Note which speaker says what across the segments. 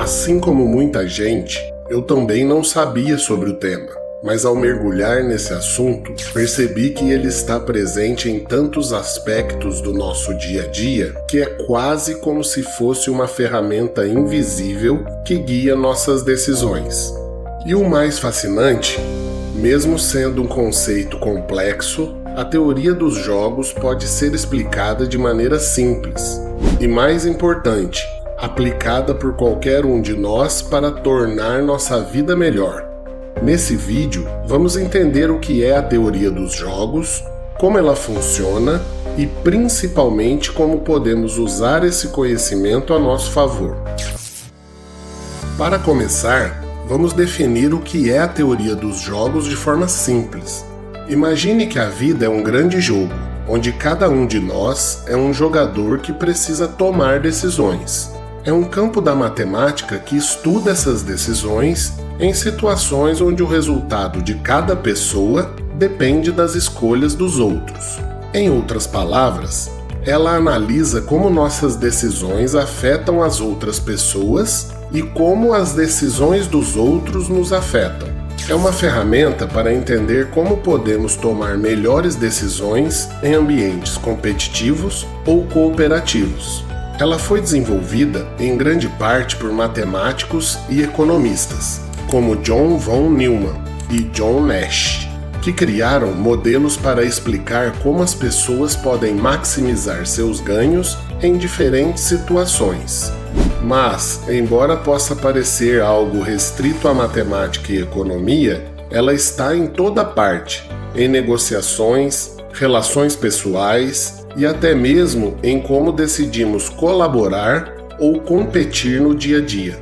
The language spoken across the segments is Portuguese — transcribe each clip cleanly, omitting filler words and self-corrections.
Speaker 1: Assim como muita gente, eu também não sabia sobre o tema, mas ao mergulhar nesse assunto, percebi que ele está presente em tantos aspectos do nosso dia a dia que é quase como se fosse uma ferramenta invisível que guia nossas decisões. E o mais fascinante, mesmo sendo um conceito complexo, a teoria dos jogos pode ser explicada de maneira simples e, mais importante, aplicada por qualquer um de nós para tornar nossa vida melhor. Nesse vídeo, vamos entender o que é a teoria dos jogos, como ela funciona e principalmente como podemos usar esse conhecimento a nosso favor. Para começar, vamos definir o que é a teoria dos jogos de forma simples. Imagine que a vida é um grande jogo, onde cada um de nós é um jogador que precisa tomar decisões. É um campo da matemática que estuda essas decisões em situações onde o resultado de cada pessoa depende das escolhas dos outros. Em outras palavras, ela analisa como nossas decisões afetam as outras pessoas e como as decisões dos outros nos afetam. É uma ferramenta para entender como podemos tomar melhores decisões em ambientes competitivos ou cooperativos. Ela foi desenvolvida em grande parte por matemáticos e economistas, como John von Neumann e John Nash, que criaram modelos para explicar como as pessoas podem maximizar seus ganhos em diferentes situações. Mas, embora possa parecer algo restrito à matemática e economia, ela está em toda parte, em negociações, relações pessoais e até mesmo em como decidimos colaborar ou competir no dia a dia.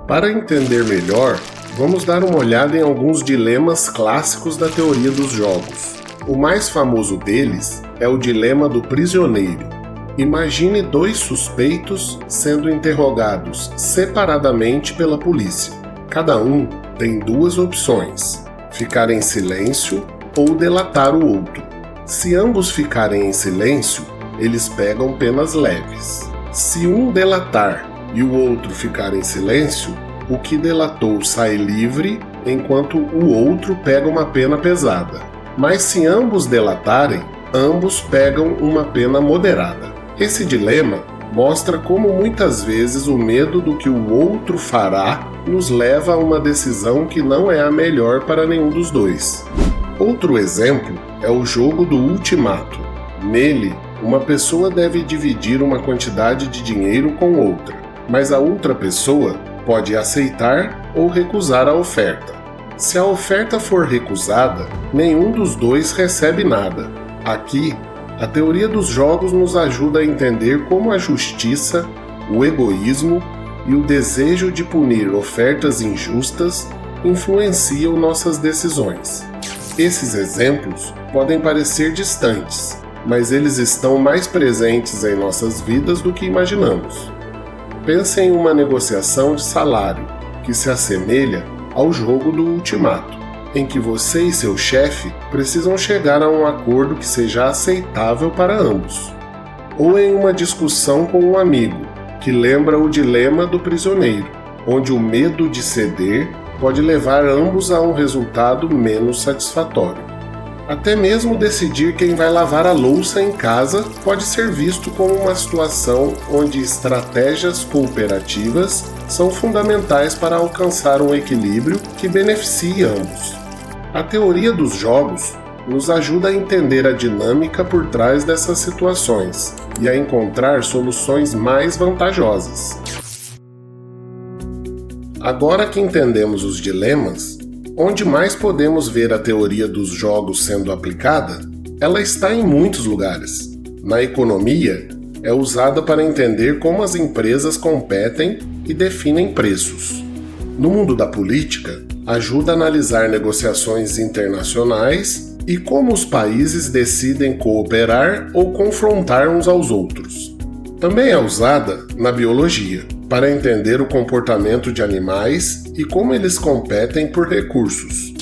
Speaker 1: Para entender melhor, vamos dar uma olhada em alguns dilemas clássicos da teoria dos jogos. O mais famoso deles é o dilema do prisioneiro. Imagine dois suspeitos sendo interrogados separadamente pela polícia. Cada um tem duas opções: ficar em silêncio ou delatar o outro. Se ambos ficarem em silêncio, eles pegam penas leves. Se um delatar e o outro ficar em silêncio, o que delatou sai livre, enquanto o outro pega uma pena pesada. Mas se ambos delatarem, ambos pegam uma pena moderada. Esse dilema mostra como muitas vezes o medo do que o outro fará nos leva a uma decisão que não é a melhor para nenhum dos dois. Outro exemplo é o jogo do ultimato. Nele, uma pessoa deve dividir uma quantidade de dinheiro com outra, mas a outra pessoa pode aceitar ou recusar a oferta. Se a oferta for recusada, nenhum dos dois recebe nada. Aqui, a teoria dos jogos nos ajuda a entender como a justiça, o egoísmo e o desejo de punir ofertas injustas influenciam nossas decisões. Esses exemplos podem parecer distantes, mas eles estão mais presentes em nossas vidas do que imaginamos. Pense em uma negociação de salário, que se assemelha ao jogo do ultimato, em que você e seu chefe precisam chegar a um acordo que seja aceitável para ambos. Ou em uma discussão com um amigo, que lembra o dilema do prisioneiro, onde o medo de ceder pode levar ambos a um resultado menos satisfatório. Até mesmo decidir quem vai lavar a louça em casa pode ser visto como uma situação onde estratégias cooperativas são fundamentais para alcançar um equilíbrio que beneficie ambos. A teoria dos jogos nos ajuda a entender a dinâmica por trás dessas situações e a encontrar soluções mais vantajosas. Agora que entendemos os dilemas, onde mais podemos ver a teoria dos jogos sendo aplicada? Ela está em muitos lugares. Na economia, é usada para entender como as empresas competem e definem preços. No mundo da política, ajuda a analisar negociações internacionais e como os países decidem cooperar ou confrontar uns aos outros. Também é usada na biologia, para entender o comportamento de animais e como eles competem por recursos.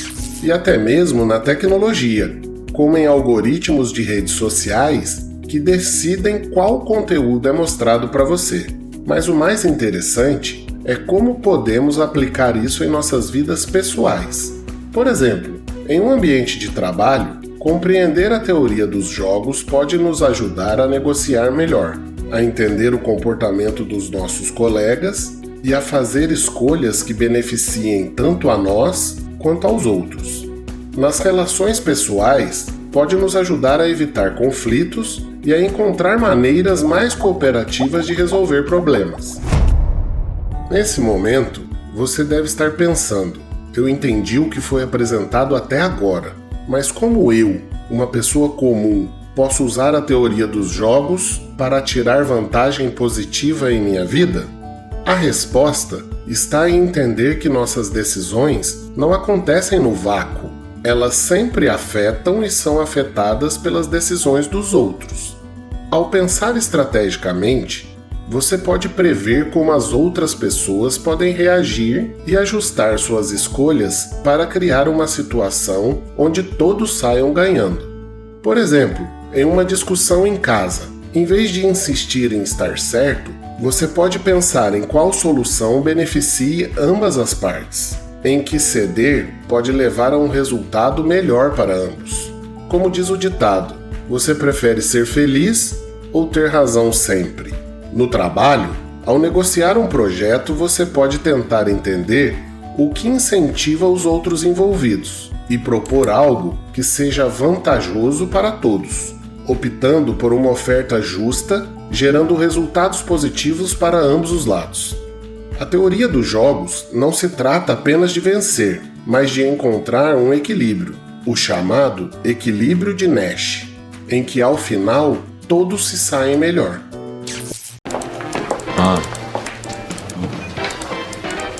Speaker 1: E até mesmo na tecnologia, como em algoritmos de redes sociais que decidem qual conteúdo é mostrado para você. Mas o mais interessante é como podemos aplicar isso em nossas vidas pessoais. Por exemplo, em um ambiente de trabalho, compreender a teoria dos jogos pode nos ajudar a negociar melhor, a entender o comportamento dos nossos colegas e a fazer escolhas que beneficiem tanto a nós quanto aos outros. Nas relações pessoais, pode nos ajudar a evitar conflitos e a encontrar maneiras mais cooperativas de resolver problemas. Nesse momento, você deve estar pensando: eu entendi o que foi apresentado até agora, mas como eu, uma pessoa comum, posso usar a teoria dos jogos para tirar vantagem positiva em minha vida? A resposta está em entender que nossas decisões não acontecem no vácuo. Elas sempre afetam e são afetadas pelas decisões dos outros. Ao pensar estrategicamente, você pode prever como as outras pessoas podem reagir e ajustar suas escolhas para criar uma situação onde todos saiam ganhando. Por exemplo, em uma discussão em casa, em vez de insistir em estar certo, você pode pensar em qual solução beneficie ambas as partes, em que ceder pode levar a um resultado melhor para ambos. Como diz o ditado, você prefere ser feliz ou ter razão sempre? No trabalho, ao negociar um projeto, você pode tentar entender o que incentiva os outros envolvidos e propor algo que seja vantajoso para todos, optando por uma oferta justa, gerando resultados positivos para ambos os lados. A teoria dos jogos não se trata apenas de vencer, mas de encontrar um equilíbrio, o chamado equilíbrio de Nash, em que ao final todos se saem melhor.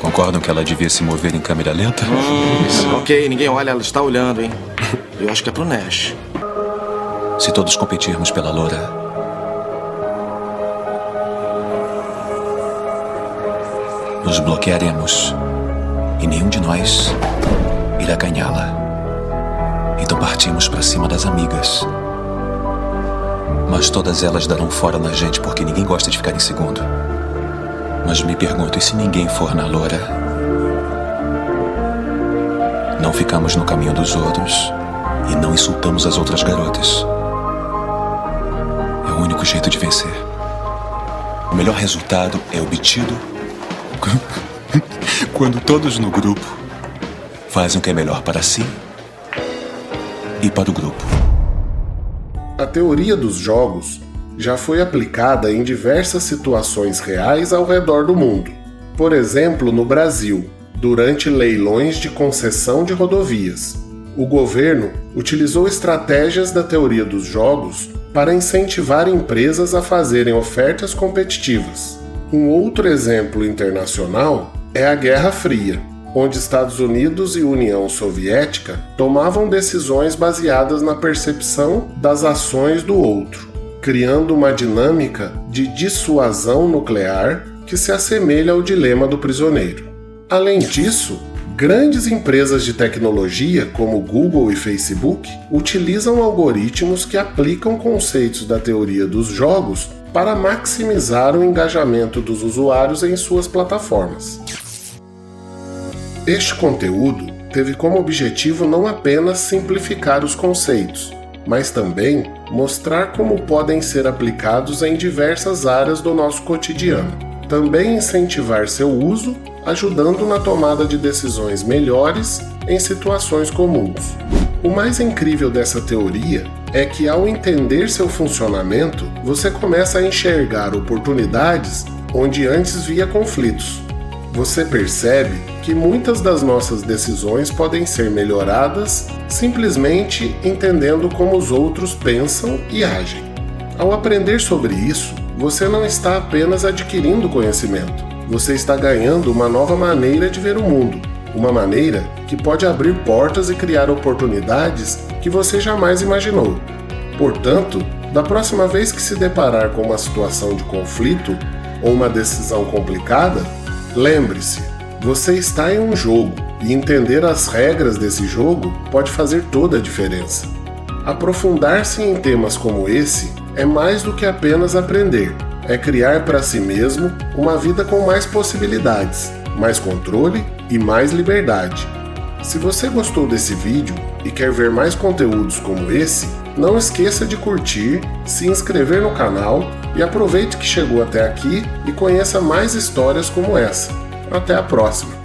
Speaker 2: Concordam que ela devia se mover em câmera lenta?
Speaker 3: Ok, ninguém olha, ela está olhando, hein? Eu acho que é pro Nash.
Speaker 2: Se todos competirmos pela loura, nos bloquearemos e nenhum de nós irá ganhá-la. Então partimos para cima das amigas. Mas todas elas darão fora na gente porque ninguém gosta de ficar em segundo. Mas me pergunto, e se ninguém for na loura? Não ficamos no caminho dos outros e não insultamos as outras garotas. É o único jeito de vencer. O melhor resultado é obtido quando todos no grupo fazem o que é melhor para si e para o grupo.
Speaker 1: A teoria dos jogos já foi aplicada em diversas situações reais ao redor do mundo. Por exemplo, no Brasil, durante leilões de concessão de rodovias. O governo utilizou estratégias da teoria dos jogos para incentivar empresas a fazerem ofertas competitivas. Um outro exemplo internacional é a Guerra Fria, onde Estados Unidos e União Soviética tomavam decisões baseadas na percepção das ações do outro, criando uma dinâmica de dissuasão nuclear que se assemelha ao dilema do prisioneiro. Além disso, grandes empresas de tecnologia como Google e Facebook utilizam algoritmos que aplicam conceitos da teoria dos jogos para maximizar o engajamento dos usuários em suas plataformas. Este conteúdo teve como objetivo não apenas simplificar os conceitos, mas também mostrar como podem ser aplicados em diversas áreas do nosso cotidiano. Também incentivar seu uso, ajudando na tomada de decisões melhores em situações comuns. O mais incrível dessa teoria é que, ao entender seu funcionamento, você começa a enxergar oportunidades onde antes via conflitos. Você percebe que muitas das nossas decisões podem ser melhoradas simplesmente entendendo como os outros pensam e agem. Ao aprender sobre isso, você não está apenas adquirindo conhecimento, você está ganhando uma nova maneira de ver o mundo, uma maneira que pode abrir portas e criar oportunidades que você jamais imaginou. Portanto, da próxima vez que se deparar com uma situação de conflito ou uma decisão complicada, lembre-se, você está em um jogo e entender as regras desse jogo pode fazer toda a diferença. Aprofundar-se em temas como esse é mais do que apenas aprender, é criar para si mesmo uma vida com mais possibilidades, mais controle e mais liberdade. Se você gostou desse vídeo e quer ver mais conteúdos como esse, não esqueça de curtir, se inscrever no canal e aproveite que chegou até aqui e conheça mais histórias como essa. Até a próxima!